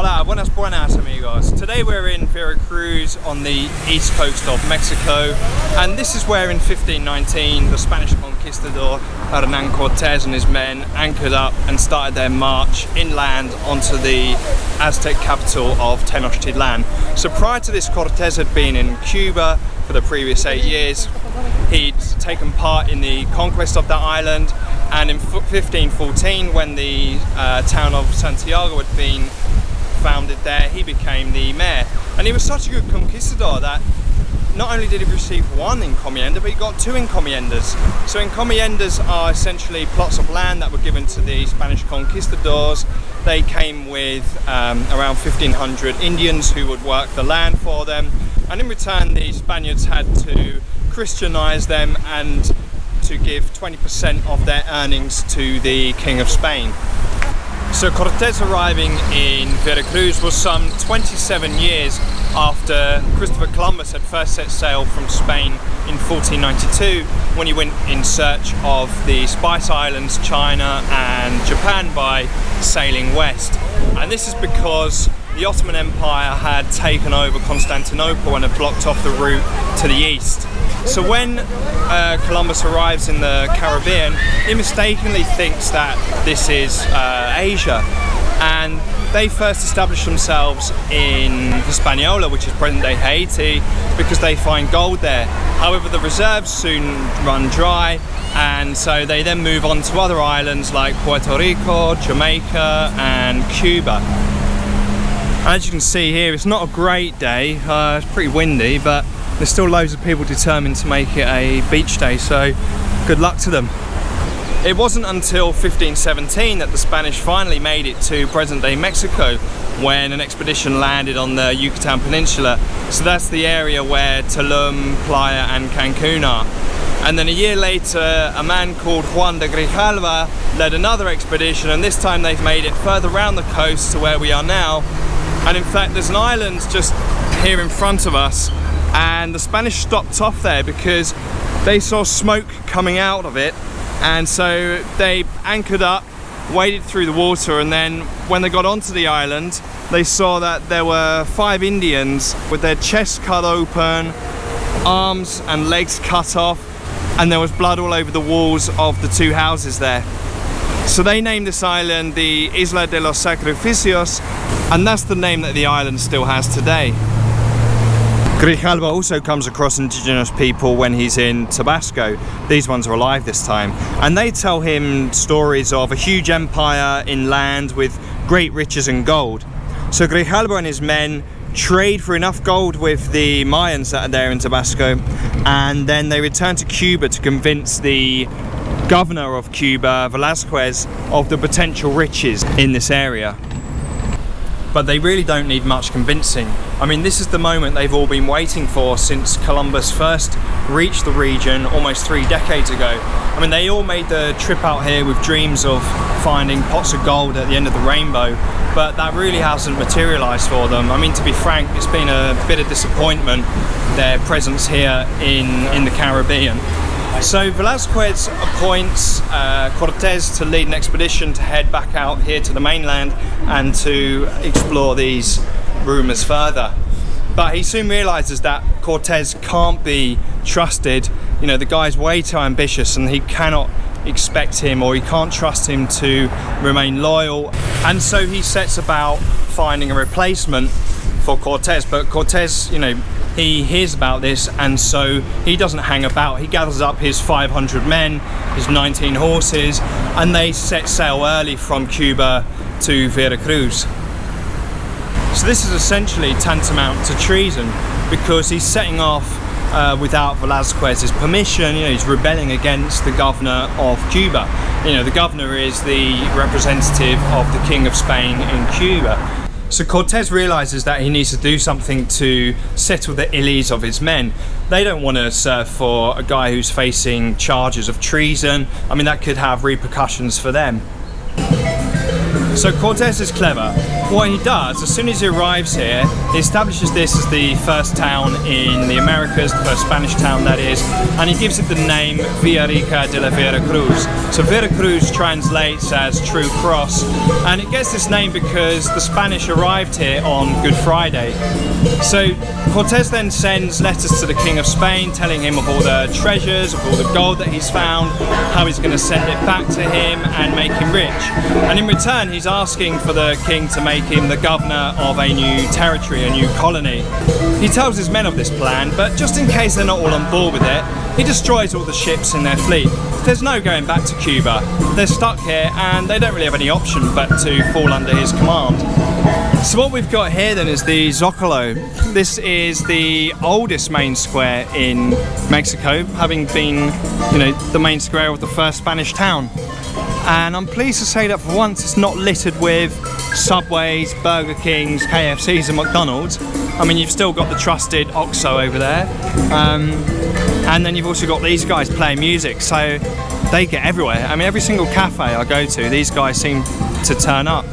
Hola, buenas amigos. Today we're in Veracruz on the east coast of Mexico, and this is where in 1519 the Spanish conquistador Hernán Cortés and his men anchored up and started their march inland onto the Aztec capital of Tenochtitlan. So prior to this, Cortés had been in Cuba for the previous 8 years. He'd taken part in the conquest of that island, and in 1514, when the town of Santiago had been founded there, he became the mayor. And he was such a good conquistador that not only did he receive one encomienda, but he got 2 encomiendas. So encomiendas are essentially plots of land that were given to the Spanish conquistadors. They came with around 1,500 Indians who would work the land for them, and in return the Spaniards had to Christianize them and to give 20% of their earnings to the King of Spain. So Cortés arriving in Veracruz was some 27 years after Christopher Columbus had first set sail from Spain in 1492, when he went in search of the Spice Islands, China and Japan by sailing west. And this is because the Ottoman Empire had taken over Constantinople and had blocked off the route to the east. So when Columbus arrives in the Caribbean, he mistakenly thinks that this is Asia, and they first establish themselves in Hispaniola, which is present-day Haiti, because they find gold there. However, the reserves soon run dry, and so they then move on to other islands like Puerto Rico, Jamaica and Cuba. As you can see here, it's not a great day, it's pretty windy, but there's still loads of people determined to make it a beach day, so good luck to them. It wasn't until 1517 that the Spanish finally made it to present-day Mexico, when an expedition landed on the Yucatan Peninsula. So that's the area where Tulum, Playa and Cancun are. And then a year later, a man called Juan de Grijalva led another expedition, and this time they've made it further around the coast to where we are now. And in fact, there's an island just here in front of us, and the Spanish stopped off there because they saw smoke coming out of it, and so they anchored up, waded through the water, and then when they got onto the island, they saw that there were 5 Indians with their chests cut open, arms and legs cut off, and there was blood all over the walls of the 2 houses there. So they named this island the Isla de los Sacrificios, and that's the name that the island still has today. Grijalva also comes across indigenous people when he's in Tabasco. These ones are alive this time, and they tell him stories of a huge empire in land with great riches and gold. So Grijalva and his men trade for enough gold with the Mayans that are there in Tabasco, and then they return to Cuba to convince the governor of Cuba, Verazcruz, of the potential riches in this area. But they really don't need much convincing. I mean, this is the moment they've all been waiting for since Columbus first reached the region almost 3 decades ago. I mean, they all made the trip out here with dreams of finding pots of gold at the end of the rainbow, but that really hasn't materialized for them. I mean, to be frank, it's been a bit of disappointment, their presence here in the Caribbean. So Verazcruz appoints Cortés to lead an expedition to head back out here to the mainland and to explore these rumours further. But he soon realises that Cortés can't be trusted. You know, the guy's way too ambitious, and he cannot expect him, or he can't trust him to remain loyal. And so he sets about finding a replacement for Cortés. But Cortés, you know, he hears about this, and so he doesn't hang about. He gathers up his 500 men, his 19 horses, and they set sail early from Cuba to Veracruz. So this is essentially tantamount to treason, because he's setting off without Verazquez's permission. You know, he's rebelling against the governor of Cuba. You know, the governor is the representative of the King of Spain in Cuba. So Cortés realizes that he needs to do something to settle the ill ease of his men. They don't want to serve for a guy who's facing charges of treason. I mean, that could have repercussions for them. So Cortés is clever. what he does, as soon as he arrives here, he establishes this as the first town in the Americas, the first Spanish town that is, and he gives it the name Villarica de la Veracruz. So Veracruz translates as True Cross, and it gets this name because the Spanish arrived here on Good Friday. So Cortés then sends letters to the King of Spain telling him of all the treasures, of all the gold that he's found, how he's going to send it back to him and make him rich. And in return he's asking for the king to make him the governor of a new territory, a new colony. He tells his men of this plan, but just in case they're not all on board with it, he destroys all the ships in their fleet. There's no going back to Cuba. They're stuck here and they don't really have any option but to fall under his command. So what we've got here then is the Zocalo. This is the oldest main square in Mexico, having been, the main square of the first Spanish town. And I'm pleased to say that for once it's not littered with Subways, Burger Kings, KFCs and McDonald's. I mean, you've still got the trusted OXXO over there. And then you've also got these guys playing music, so they get everywhere. I mean, every single cafe I go to, these guys seem to turn up.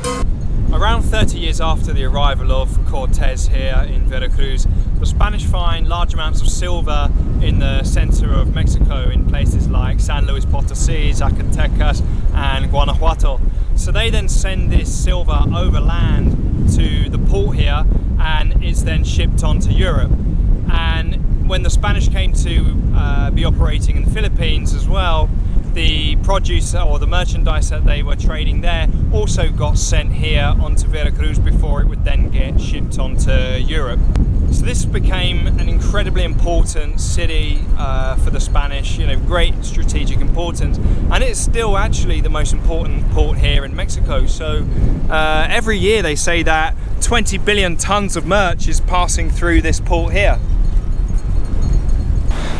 Around 30 years after the arrival of Cortés here in Veracruz, the Spanish find large amounts of silver in the center of Mexico in places like San Luis Potosí, Zacatecas and Guanajuato. So they then send this silver overland to the port here and it's then shipped on to Europe. And when the Spanish came to be operating in the Philippines as well, the produce or the merchandise that they were trading there also got sent here onto Veracruz before it would then get shipped onto Europe. So this became an incredibly important city for the Spanish, great strategic importance, and it's still actually the most important port here in Mexico. So every year they say that 20 billion tons of merch is passing through this port here.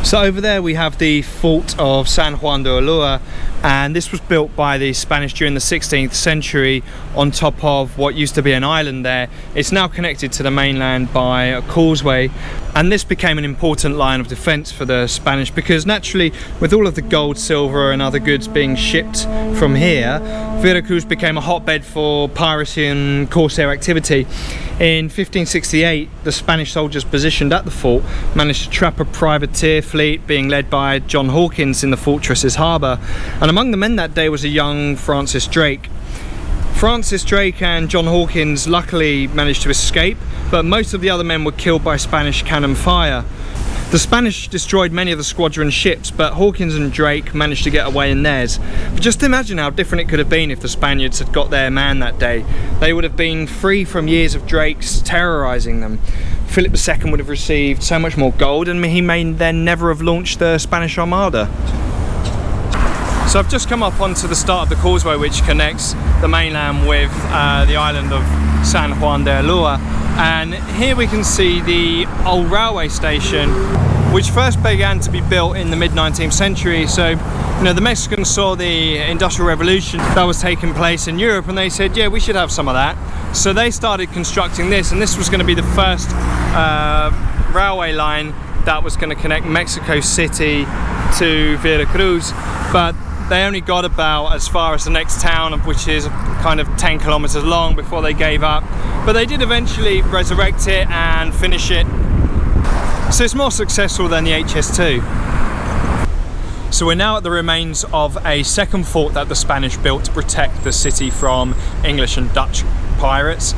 So over there we have the fort of San Juan de Ulúa, and this was built by the Spanish during the 16th century on top of what used to be an island there. It's now connected to the mainland by a causeway, and this became an important line of defense for the Spanish because naturally, with all of the gold, silver and other goods being shipped from here, Veracruz became a hotbed for piracy and corsair activity. In 1568, the Spanish soldiers positioned at the fort managed to trap a privateer fleet being led by John Hawkins in the fortress's harbour, and among the men that day was a young Francis Drake. Francis Drake and John Hawkins luckily managed to escape, but most of the other men were killed by Spanish cannon fire. The Spanish destroyed many of the squadron ships, but Hawkins and Drake managed to get away in theirs. But just imagine how different it could have been if the Spaniards had got their man that day. They would have been free from years of Drake's terrorising them. Philip II would have received so much more gold, and he may then never have launched the Spanish Armada. So I've just come up onto the start of the causeway which connects the mainland with the island of San Juan de Ulúa, and here we can see the old railway station which first began to be built in the mid-19th century. So the Mexicans saw the Industrial Revolution that was taking place in Europe and they said, yeah, we should have some of that. So they started constructing this, and this was going to be the first railway line that was going to connect Mexico City to Veracruz, but they only got about as far as the next town, which is kind of 10 kilometers long, before they gave up. But they did eventually resurrect it and finish it. So it's more successful than the HS2. So we're now at the remains of a second fort that the Spanish built to protect the city from English and Dutch pirates.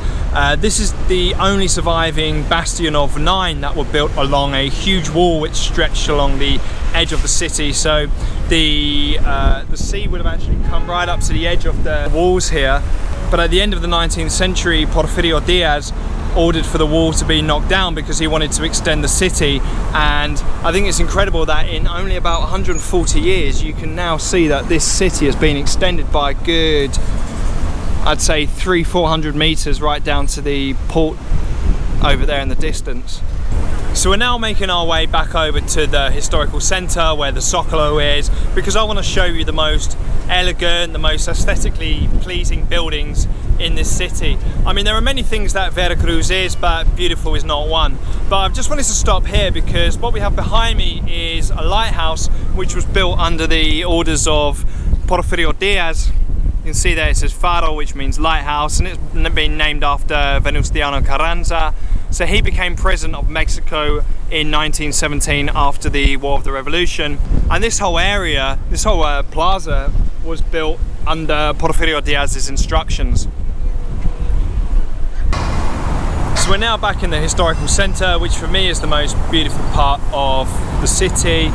This is the only surviving bastion of 9 that were built along a huge wall which stretched along the edge of the city. So the sea would have actually come right up to the edge of the walls here. But at the end of the 19th century, Porfirio Diaz ordered for the wall to be knocked down because he wanted to extend the city. And I think it's incredible that in only about 140 years you can now see that this city has been extended by a good, I'd say 300-400 meters right down to the port over there in the distance. So we're now making our way back over to the historical centre where the Zocalo is, because I want to show you the most elegant, the most aesthetically pleasing buildings in this city. I mean, there are many things that Veracruz is, but beautiful is not one. But I've just wanted to stop here because what we have behind me is a lighthouse which was built under the orders of Porfirio Diaz. You can see there it says Faro, which means lighthouse, and it's been named after Venustiano Carranza. So he became president of Mexico in 1917 after the War of the Revolution. And this whole area, this whole plaza was built under Porfirio Díaz's instructions. So we're now back in the historical centre, which for me is the most beautiful part of the city.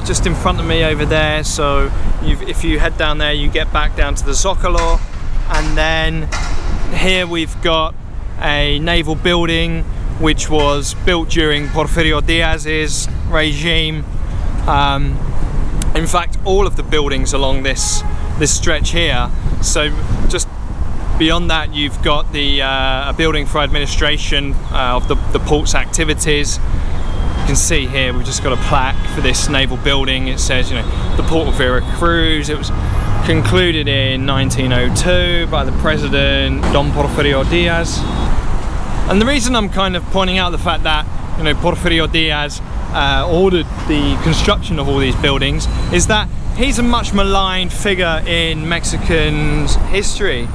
Just in front of me over there, so if you head down there you get back down to the Zócalo, and then here we've got a naval building which was built during Porfirio Díaz's regime. In fact, all of the buildings along this stretch here, so just beyond that you've got the a building for administration of the port's activities. You can see here we've just got a plaque for this naval building. It says, you know, the port of Veracruz. It was concluded in 1902 by the president Don Porfirio Díaz. And the reason I'm kind of pointing out the fact that, you know, Porfirio Díaz ordered the construction of all these buildings is that he's a much maligned figure in Mexican history.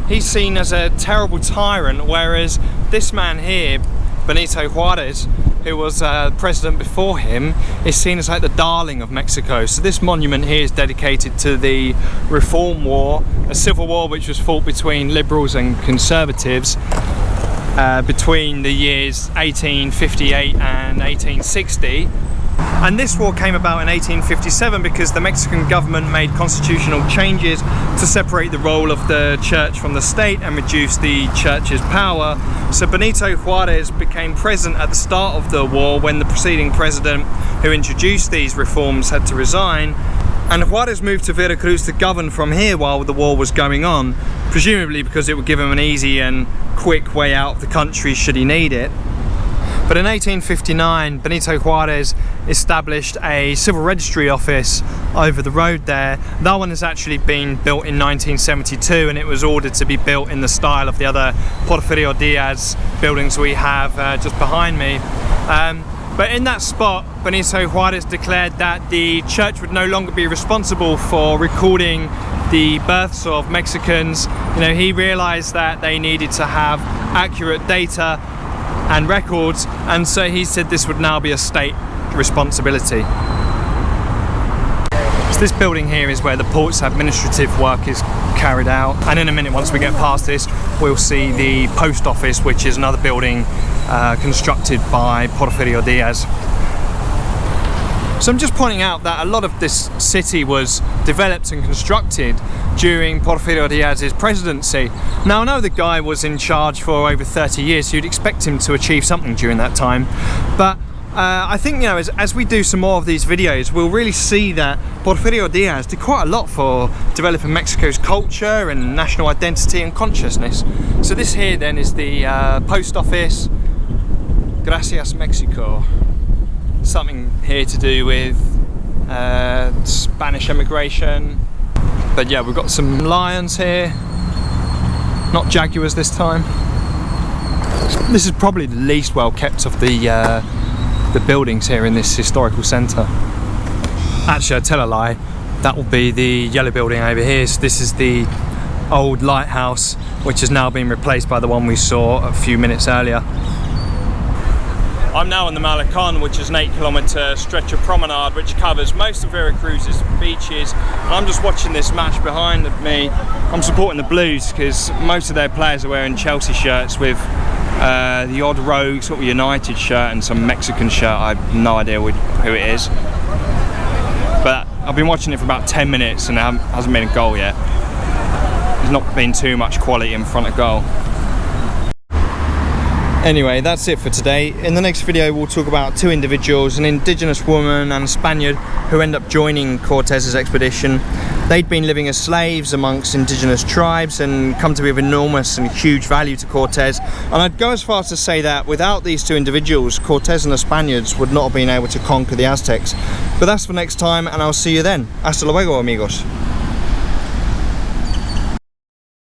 He's seen as a terrible tyrant, whereas this man here, Benito Juárez, who was president before him, is seen as like the darling of Mexico. So this monument here is dedicated to the Reform War, a civil war which was fought between liberals and conservatives between the years 1858 and 1860. And this war came about in 1857 because the Mexican government made constitutional changes to separate the role of the church from the state and reduce the church's power. So Benito Juárez became president at the start of the war when the preceding president who introduced these reforms had to resign. And Juárez moved to Veracruz to govern from here while the war was going on, presumably because it would give him an easy and quick way out of the country should he need it. But in 1859, Benito Juárez established a civil registry office over the road there. That one has actually been built in 1972, and it was ordered to be built in the style of the other Porfirio Díaz buildings we have just behind me. But in that spot, Benito Juárez declared that the church would no longer be responsible for recording the births of Mexicans. You know, he realized that they needed to have accurate data and records, and so he said this would now be a state responsibility. So this building here is where the port's administrative work is carried out, and in a minute, once we get past this, we'll see the post office, which is another building constructed by Porfirio Díaz. So I'm just pointing out that a lot of this city was developed and constructed during Porfirio Díaz's presidency. Now, I know the guy was in charge for over 30 years, so you'd expect him to achieve something during that time. But I think, you know, as we do some more of these videos, we'll really see that Porfirio Díaz did quite a lot for developing Mexico's culture and national identity and consciousness. So this here then is the post office. Gracias, Mexico. Something here to do with Spanish immigration. But yeah, we've got some lions here, not jaguars this time. This is probably the least well kept of the buildings here in this historical centre. Actually, I tell a lie, that will be the yellow building over here. So this is the old lighthouse, which has now been replaced by the one we saw a few minutes earlier. I'm now on the Malecón, which is an 8-kilometre stretch of promenade which covers most of Veracruz's beaches. And I'm just watching this match behind me. I'm supporting the Blues because most of their players are wearing Chelsea shirts with the odd rogue sort of United shirt and some Mexican shirt. I have no idea who it is. But I've been watching it for about 10 minutes and there hasn't been a goal yet. There's not been too much quality in front of goal. Anyway, that's it for today. In the next video we'll talk about two individuals, an indigenous woman and a Spaniard who end up joining Cortes's expedition. They'd been living as slaves amongst indigenous tribes and come to be of enormous and huge value to Cortes. And I'd go as far as to say that without these two individuals, Cortes and the Spaniards would not have been able to conquer the Aztecs. But that's for next time, and I'll see you then. Hasta luego, amigos.